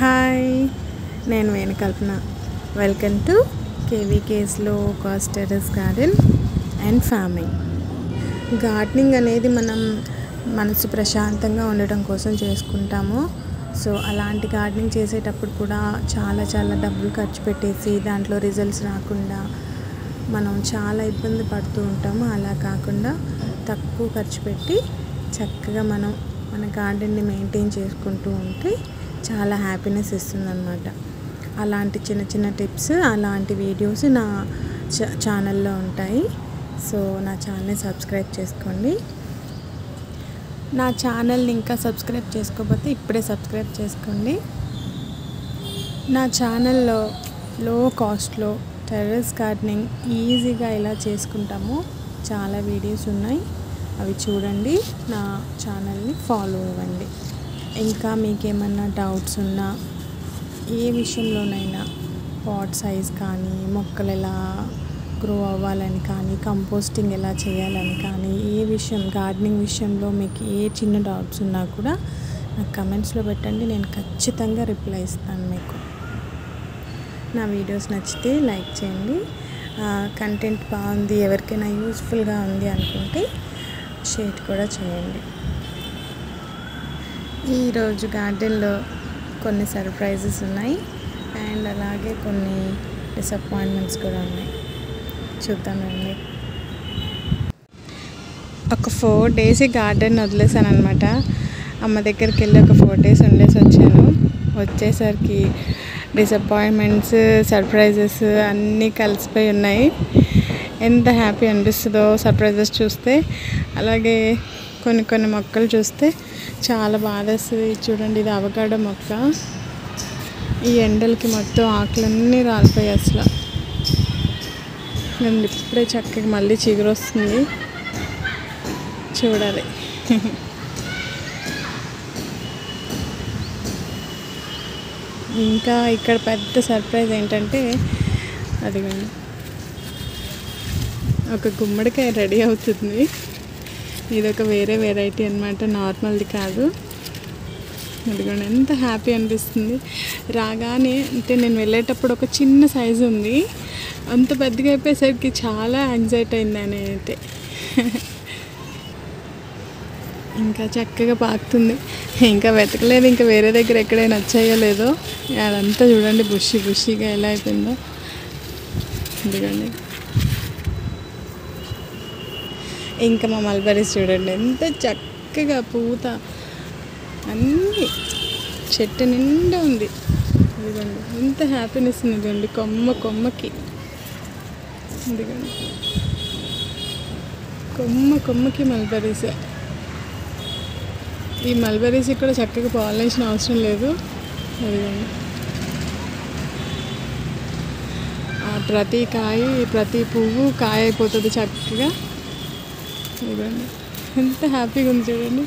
Hi, నేను వేణుకల్పన. Welcome to KVKs లో cost terrace garden and farming. Gardening అనేది మనం మనసు ప్రశాంతంగా ఉండటం కోసం చేసుకుంటాము. సో అలాంటి గార్డెనింగ్ చేసేటప్పుడు కూడా చాలా డబ్బులు ఖర్చు పెట్టేసి దాంట్లో రిజల్ట్స్ రాకుండా మనం చాలా ఇబ్బంది పడుతూ ఉంటాము. అలా కాకుండా తక్కువ ఖర్చు పెట్టి చక్కగా మనం మన గార్డెన్ని మెయింటైన్ చేసుకుంటూ ఉంటే చాలా హ్యాపీనెస్ ఇస్తుందన్నమాట. అలాంటి చిన్న టిప్స్, అలాంటి వీడియోస్ నా ఛానల్లో ఉంటాయి. సో నా ఛానల్ని సబ్స్క్రైబ్ చేసుకోండి. నా ఛానల్ని ఇంకా సబ్స్క్రైబ్ చేసుకోకపోతే ఇప్పుడే సబ్స్క్రైబ్ చేసుకోండి. నా ఛానల్లో లో కాస్ట్లో టెర్రస్ గార్డెనింగ్ ఈజీగా ఎలా చేసుకుంటామో చాలా వీడియోస్ ఉన్నాయి. అవి చూడండి, నా ఛానల్ని ఫాలో అవ్వండి. ఇంకా మీకేమన్నా డౌట్స్ ఉన్నా, ఏ విషయంలోనైనా పాట్ సైజ్ కానీ, మొక్కలు ఎలా గ్రో అవ్వాలని కానీ, కంపోస్టింగ్ ఎలా చేయాలని కానీ, ఏ విషయం గార్డెనింగ్ విషయంలో మీకు ఏ చిన్న డౌట్స్ ఉన్నా కూడా నాకు కమెంట్స్లో పెట్టండి. నేను ఖచ్చితంగా రిప్లై ఇస్తాను మీకు. నా వీడియోస్ నచ్చితే లైక్ చేయండి. కంటెంట్ బాగుంది, ఎవరికైనా యూస్ఫుల్గా ఉంది అనుకుంటే షేర్ కూడా చేయండి. ఈరోజు గార్డెన్లో కొన్ని సర్ప్రైజెస్ ఉన్నాయి అండ్ అలాగే కొన్ని డిసప్పాయింట్మెంట్స్ కూడా ఉన్నాయి. చూద్దామండి. ఒక 4 days గార్డెన్ వదిలేసాను అనమాట. అమ్మ దగ్గరికి వెళ్ళి ఒక 4 days ఉండేసి వచ్చాను. వచ్చేసరికి డిసప్పాయింట్మెంట్స్, సర్ప్రైజెస్ అన్నీ కలిసిపోయి ఉన్నాయి. ఎంత హ్యాపీ అనిపిస్తుందో సర్ప్రైజెస్ చూస్తే, అలాగే కొన్ని మొక్కలు చూస్తే చాలా బాధ వస్తుంది. చూడండి, ఇది అవకాడో మొక్క. ఈ ఎండలకి మొత్తం ఆకులన్నీ రాలిపోయాయి. అసలు నేను ఇప్పుడే చక్కగా మళ్ళీ చిగురు వస్తుంది, చూడాలి. ఇంకా ఇక్కడ పెద్ద సర్ప్రైజ్ ఏంటంటే, అదిగోండి ఒక గుమ్మడికాయ రెడీ అవుతుంది. ఇదొక వేరే వెరైటీ అన్నమాట, నార్మల్ది కాదు. అదిగోండి, ఎంత హ్యాపీ అనిపిస్తుంది. రాగానే అంటే నేను వెళ్ళేటప్పుడు ఒక చిన్న సైజు ఉంది, అంత పెద్దగా అయిపోయేసరికి చాలా యాంగ్జైటీ అయింది నేనైతే. ఇంకా చక్కగా పాకుతుంది. ఇంకా వెతకలేదు, ఇంకా వేరే దగ్గర ఎక్కడైనా వచ్చాయో లేదో. అదంతా చూడండి బుషీగా ఎలా అయిపోయిందో. ఎందుకండి, ఇంకా మా మల్బరీస్ చూడండి ఎంత చక్కగా పూత అన్నీ చెట్టు నిండా ఉంది. ఇదిగోండి ఎంత హ్యాపీనెస్ ఉంది. ఇదిగోండి కొమ్మకి, ఇదిగోండి కొమ్మకి మల్బరీస్. ఈ మల్బరీస్కి కూడా చక్కగా పాలినేషన్ అవసరం లేదు. అదిగోండి ప్రతి పువ్వు కాయ అయిపోతుంది చక్కగా. ఇదిగోండి ఎంత హ్యాపీగా ఉంది చూడండి.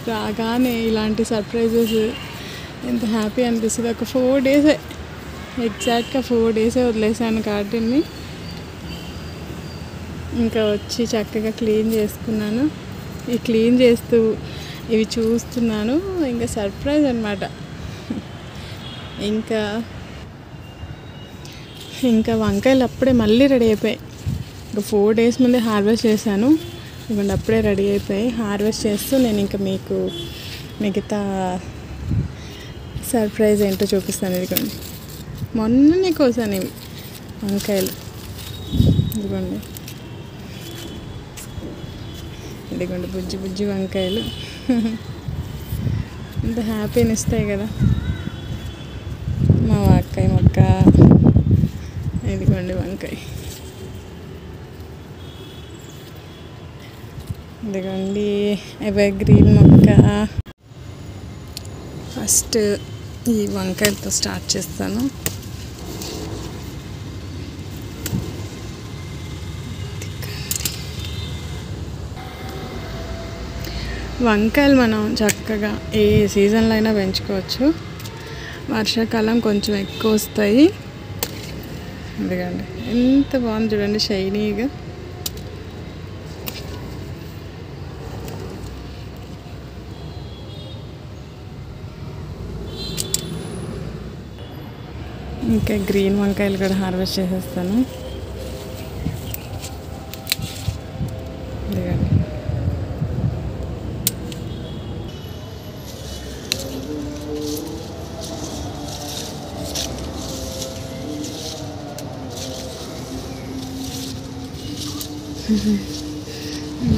రాగానే ఇలాంటి సర్ప్రైజెస్ ఎంత హ్యాపీ అనిపిస్తుంది. ఒక 4 days, ఎగ్జాక్ట్గా 4 days వదిలేసాను గార్డెన్ని. ఇంకా వచ్చి చక్కగా క్లీన్ చేసుకున్నాను. ఈ క్లీన్ చేస్తూ ఇవి చూస్తున్నాను. ఇంకా సర్ప్రైజ్ అన్నమాట. ఇంకా వంకాయలు అప్పుడే మళ్ళీ రెడీ అయిపోయాయి. ఇంకా 4 days ముందే హార్వెస్ట్ చేశాను. ఇవ్వండి అప్పుడే రెడీ అయిపోయి హార్వెస్ట్ చేస్తూ నేను ఇంకా మీకు మిగతా సర్ప్రైజ్ ఏంటో చూపిస్తాను. ఇదిగోండి మొన్ననే కోసాను ఇవి వంకాయలు. ఇదిగోండి బుజ్జి వంకాయలు. ఎంత హ్యాపీని ఇస్తాయి కదా. మా వాక్కాయ మొక్క, ఇదిగోండి వంకాయ. ఇదిగోండి ఎవర్ గ్రీన్ మొక్క. ఫస్ట్ ఈ వంకాయలతో స్టార్ట్ చేస్తాను. వంకాయలు మనం చక్కగా ఏ సీజన్లో అయినా పెంచుకోవచ్చు. వర్షాకాలం కొంచెం ఎక్కువ వస్తాయి. ఎందుకండి ఎంత బాగుంది చూడండి, షైనీగా. ఇంకా గ్రీన్ వంకాయలు కూడా హార్వెస్ట్ చేసేస్తాను. ఇదిగోండి.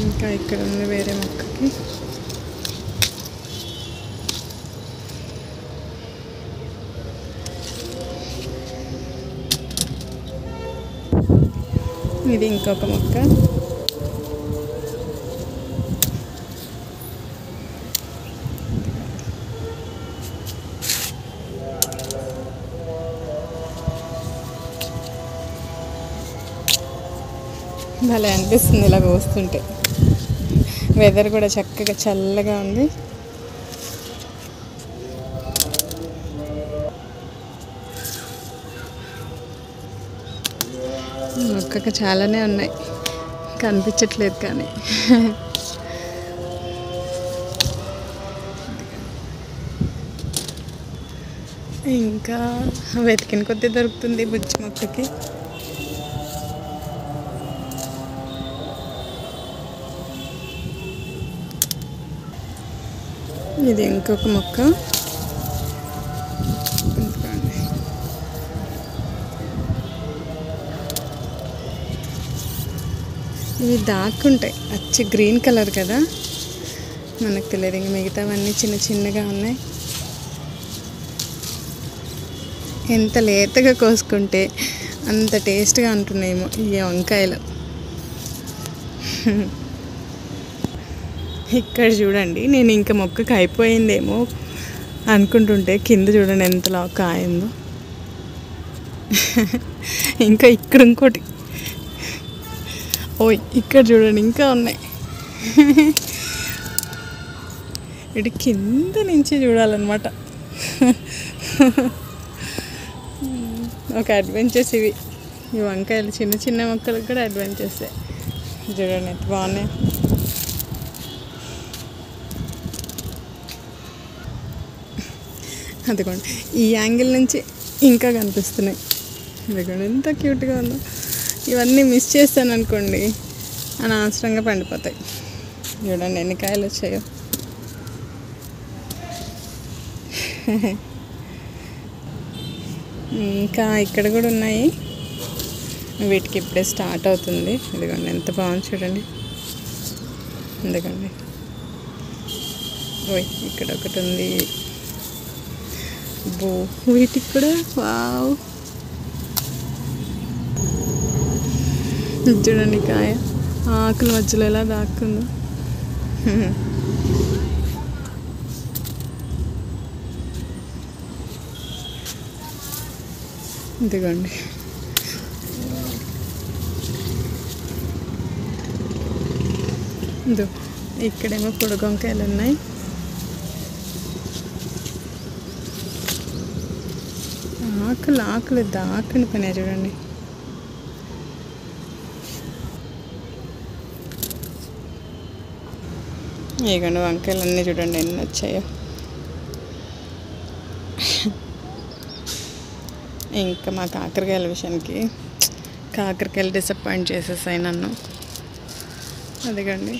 ఇంకా ఇక్కడ ఉంది వేరే మొక్కకి. ఇది ఇంకొక మొక్క. భలే అనిపిస్తుంది ఇలా కోస్తుంటే. వెదర్ కూడా చక్కగా చల్లగా ఉంది. మొక్కకు చాలానే ఉన్నాయి, కనిపించట్లేదు కానీ. ఇంకా వెతికిన కొద్దీ దొరుకుతుంది బుజ్జి మొక్కకి. ఇది ఇంకొక మొక్క. ఇవి దాక్కుంటాయి, అచ్చి గ్రీన్ కలర్ కదా, మనకు తెలియదు. ఇంక మిగతావన్నీ చిన్న చిన్నగా ఉన్నాయి. ఎంత లేతగా కోసుకుంటే అంత టేస్ట్గా ఉంటున్నాయేమో ఈ వంకాయలు. ఇక్కడ చూడండి, నేను ఇంకా మొక్కకి అయిపోయిందేమో అనుకుంటుంటే కింద చూడండి ఎంతలా కాయిందో. ఇంకా ఇక్కడ ఇంకోటి, ఓయ్ ఇక్కడ చూడండి ఇంకా ఉన్నాయి. ఇటు కింద నుంచి చూడాలన్నమాట. ఒక అడ్వెంచర్స్ ఇవి. ఈ వంకాయలు చిన్న చిన్న మొక్కలకు కూడా అడ్వెంచర్సే. చూడండి ఎంత బాగున్నాయి. అదిగోండి ఈ యాంగిల్ నుంచి ఇంకా కనిపిస్తున్నాయి. అదిగోండి ఎంత క్యూట్గా ఉందో. ఇవన్నీ మిస్ చేస్తాను అనుకోండి, అనవసరంగా పండిపోతాయి. చూడండి ఎన్ని కాయలు వచ్చాయో. ఇంకా ఇక్కడ కూడా ఉన్నాయి. వీటికి ఇప్పుడే స్టార్ట్ అవుతుంది. ఇదిగోండి ఎంత బాగుంది చూడండి. ఎందుకండి ఓయ్ ఇక్కడ ఒకటి ఉంది. బో వీటికి కూడా వావ్. చూడండి కాయ ఆకుల మధ్యలో ఎలా దాక్కుందో. ఇదిగోండి ఇదో ఇక్కడేమో పొడుగు వంకాయలు ఉన్నాయి. ఆకులు దాక్కుని పనే చూడండి. ఇగోండి వంకాయలు అన్నీ చూడండి ఎన్ని వచ్చాయో. ఇంకా మా కాకరకాయల విషయానికి, కాకరకాయలు డిసప్పాయింట్ చేసేసాయి నన్ను. అదిగండి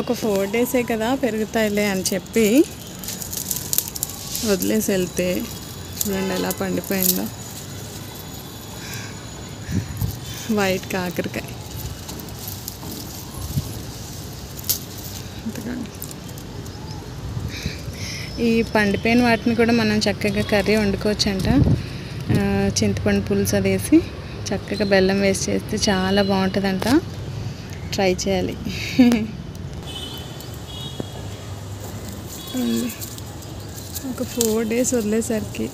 ఒక 4 డేసే కదా పెరుగుతాయిలే అని చెప్పి వదిలేసి వెళ్తే చూడండి ఎలా పండిపోయిందో. వైట్ కాకరకాయ. ఈ పండిపోయిన వాటిని కూడా మనం చక్కగా కర్రీ వండుకోవచ్చంట. చింతపండు పులుసు అది వేసి చక్కగా బెల్లం వేసి చేస్తే చాలా బాగుంటుందంట. ట్రై చేయాలి. ఒక 4 డేస్ వదిలేసరికి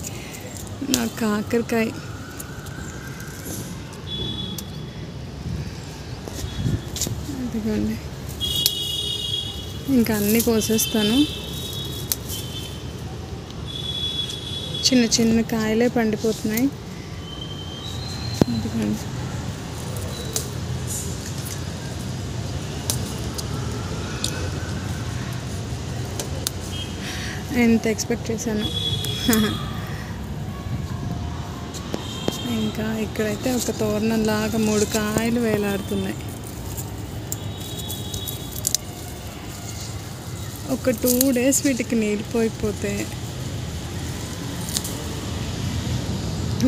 నా కాకరకాయ అదిగోండి ఇంకా అన్నీ కోసేస్తాను. చిన్న చిన్న కాయలే పండిపోతున్నాయి. అదిగోండి ఎంత ఎక్స్పెక్ట్ చేశాను. ఇంకా ఇక్కడైతే ఒక తోరణంలాగా 3 కాయలు వేలాడుతున్నాయి. ఒక 2 days వీటికి నీళ్ళు పోయిపోతే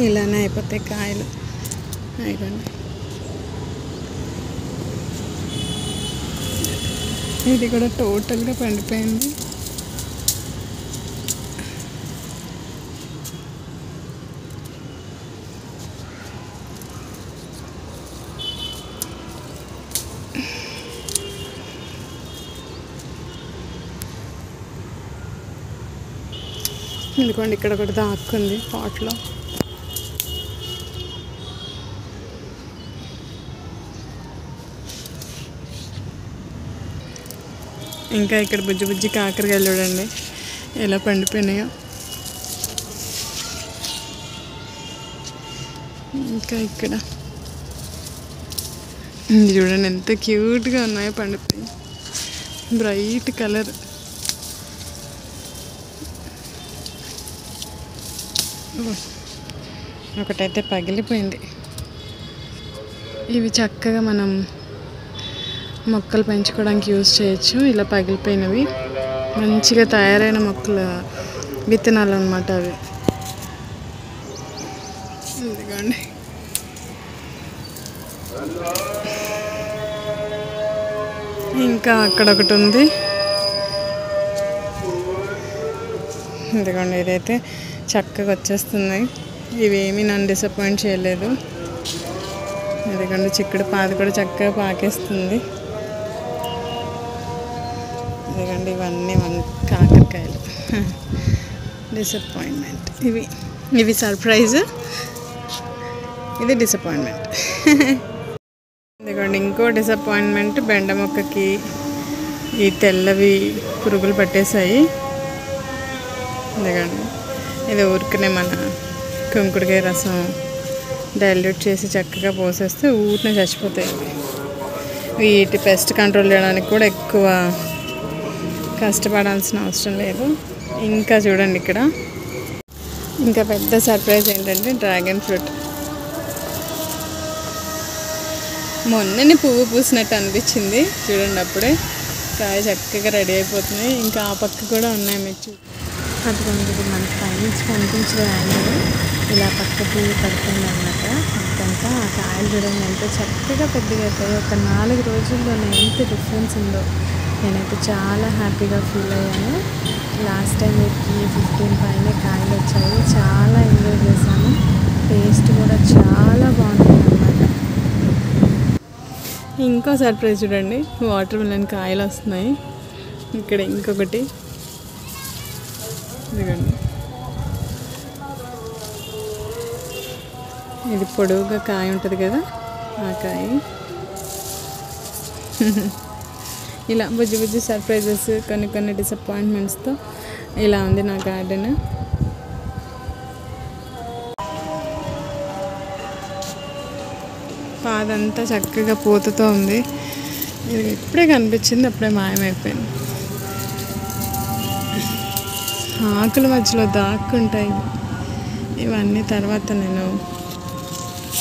ఇలానే అయిపోతాయి కాయలు. అయిపోయింది. ఇది కూడా టోటల్గా పండిపోయింది. ఎందుకంటే ఇక్కడ ఒకటి దాక్కుంది పాట్లో. ఇంకా ఇక్కడ బుజ్జి బుజ్జి కాకరకాయలు చూడండి ఎలా పండిపోయినాయో. ఇంకా ఇక్కడ ఇది చూడండి ఎంత క్యూట్గా ఉన్నాయో పండిపోయి, బ్రైట్ కలర్. ఒకటైతే పగిలిపోయింది. ఇవి చక్కగా మనం మొక్కలు పెంచుకోవడానికి యూజ్ చేయొచ్చు. ఇలా పగిలిపోయినవి మంచిగా తయారైన మొక్కల విత్తనాలు అన్నమాట అవి. ఇదిగోండి. ఇంకా అక్కడ ఒకటి ఉంది. ఇదిగోండి, ఇదైతే చక్కగా వచ్చేస్తున్నాయి. ఇవేమీ నన్ను డిసప్పాయింట్ చేయలేదు. ఇదిగోండి చిక్కుడు పాది కూడా చక్కగా పాకేస్తుంది. ఇదిగోండి ఇవన్నీ కాకరకాయలు. డిసప్పాయింట్మెంట్. ఇవి సర్ప్రైజ్, ఇది డిసప్పాయింట్మెంట్. ఇదిగోండి ఇంకో డిసప్పాయింట్మెంట్. బెండ మొక్కకి ఈ తెల్లవి పురుగులు పట్టేశాయి. ఇదిగోండి ఇది ఊరికనే మన కుంకుడుకాయ రసం డైల్యూట్ చేసి చక్కగా పోసేస్తే ఊరినే చచ్చిపోతాయి. వీటి పెస్ట్ కంట్రోల్ చేయడానికి కూడా ఎక్కువ కష్టపడాల్సిన అవసరం లేదు. ఇంకా చూడండి ఇక్కడ ఇంకా పెద్ద సర్ప్రైజ్ ఏంటంటే డ్రాగన్ ఫ్రూట్. మొన్ననే పువ్వు పూసినట్టు అనిపించింది చూడండి. అప్పుడే కాయ చక్కగా రెడీ అయిపోతున్నాయి. ఇంకా ఆ పక్క కూడా ఉన్నాయి మీకు. అదిగోండి మనకి పైనుంచి కనిపించే యాంగిల్ ఇలా పక్కకి పడుతుంది అన్నమాట. పక్కంతా ఆ కాయలు చూడండి ఎంత చక్కగా పెద్దగా అవుతాయి. ఒక 4 రోజుల్లోనే ఎంత డిఫరెన్స్ ఉందో. నేనైతే చాలా హ్యాపీగా ఫీల్ అయ్యాను. లాస్ట్ టైం వీటికి 15 పైన కాయలు వచ్చాయి. చాలా ఎంజాయ్ చేశాను. టేస్ట్ కూడా చాలా బాగుంటుంది అన్నమాట. ఇంకో సర్ప్రైజ్ చూడండి, వాటర్ మిలన్ కాయలు వస్తున్నాయి. ఇక్కడ ఇంకొకటి ఇదిగోండి. ఇది పొడవుగా కాయ ఉంటుంది కదా, ఆ కాయ. ఇలా బుజ్జి బుజ్జి సర్ప్రైజెస్, కొన్ని డిసప్పాయింట్మెంట్స్తో ఇలా ఉంది నా గార్డెన్. పాదంతా చక్కగా పూతతో ఉంది. ఇది ఇప్పుడే కనిపించింది, అప్పుడే మాయమైపోయింది. ఆకుల మధ్యలో దాక్కుంటాయి. ఇవన్నీ తర్వాత నేను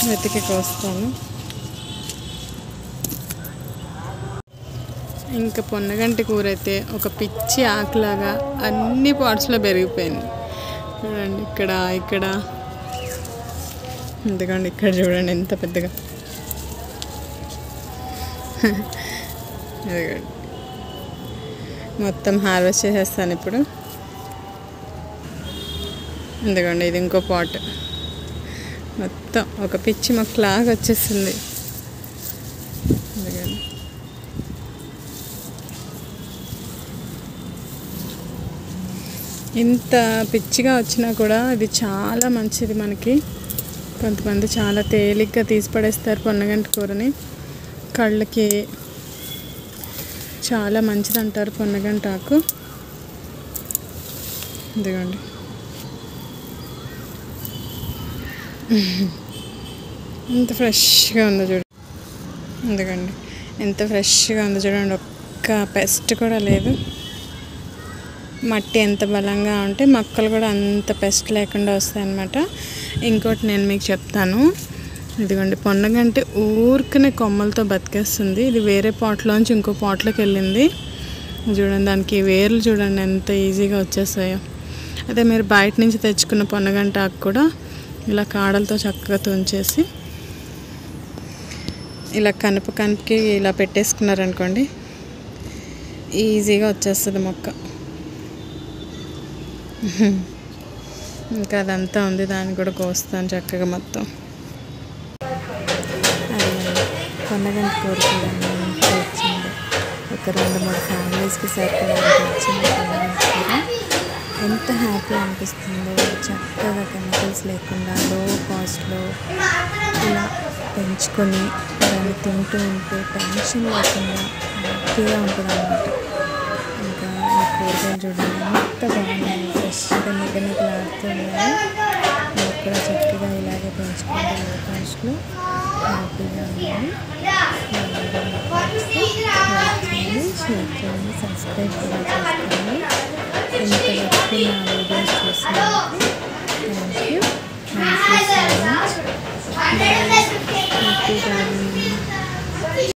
వెతికి కోస్తాను. ఇంకా పొన్నగంటి కూర అయితే ఒక పిచ్చి ఆకులాగా అన్ని పార్ట్స్లో పెరిగిపోయింది చూడండి. ఇక్కడ ఎందుకండి ఇక్కడ చూడండి ఎంత పెద్దగా. మొత్తం హార్వెస్ట్ చేసేస్తాను ఇప్పుడు. ఎందుకండి ఇది ఇంకో పాట్ మొత్తం ఒక పిచ్చి మొక్కలాగా వచ్చేస్తుంది. ఎందుకండి ఇంత పిచ్చిగా వచ్చినా కూడా ఇది చాలా మంచిది మనకి. కొంతమంది చాలా తేలిగ్గా తీసి పడేస్తారు పొన్నగంటి కూరని. కళ్ళకి చాలా మంచిది అంటారు పొన్నగంటి ఆకు. ఇదిగోండి ఎంత ఫ్రెష్గా ఉందో చూడండి. ఎందుకండి ఎంత ఫ్రెష్గా ఉందో చూడండి. ఒక్క పెస్ట్ కూడా లేదు. మట్టి ఎంత బలంగా ఉంటే మొక్కలు కూడా అంత పెస్ట్ లేకుండా వస్తాయి అన్నమాట. ఇంకోటి నేను మీకు చెప్తాను. ఇదిగోండి పొన్నగంటి ఊరికనే కొమ్మలతో బతికేస్తుంది. ఇది వేరే పాట్లోంచి ఇంకో పాట్లోకి వెళ్ళింది. చూడండి దానికి వేర్లు చూడండి ఎంత ఈజీగా వచ్చేసాయో. అదే మీరు బయట నుంచి తెచ్చుకున్న పొన్నగంట ఆకు కూడా ఇలా కాడలతో చక్కగా తుంచేసి ఇలా కనుపుకి ఇలా పెట్టేసుకున్నారనుకోండి ఈజీగా వచ్చేస్తుంది మొక్క. ఇంకా అదంతా ఉంది, దాన్ని కూడా కోస్తాను చక్కగా మొత్తం. అది పొన్నగంటి కూర కూడా వచ్చింది. ఒక 2-3 ఫ్యామిలీస్కి సరిపడానికి వచ్చింది పొన్నగంటి కూర. ఎంత హ్యాపీ అనిపిస్తుందో. చక్కగా కెమికల్స్ లేకుండా లో కాస్ట్లో ఇలా పెంచుకొని దాన్ని తింటూ ఉంటే టెన్షన్ లేకుండా హ్యాపీగా ఉంటుంది అన్నమాట. ఇంకా ఈ కూరగాయలు చూడండి ఎంత బాగున్నాయి, ఫ్రెష్గా నిగనిగలాడుతూ ఉన్నాయి. మీరు కూడా చక్కగా ఇలాగే పెంచుకుంటే లో కాస్ట్లో హ్యాపీగా ఉన్నాయి. షేర్ చేయండి, సబ్స్క్రైబ్ కూడా చేసుకోండి. ఇంతవరకు నా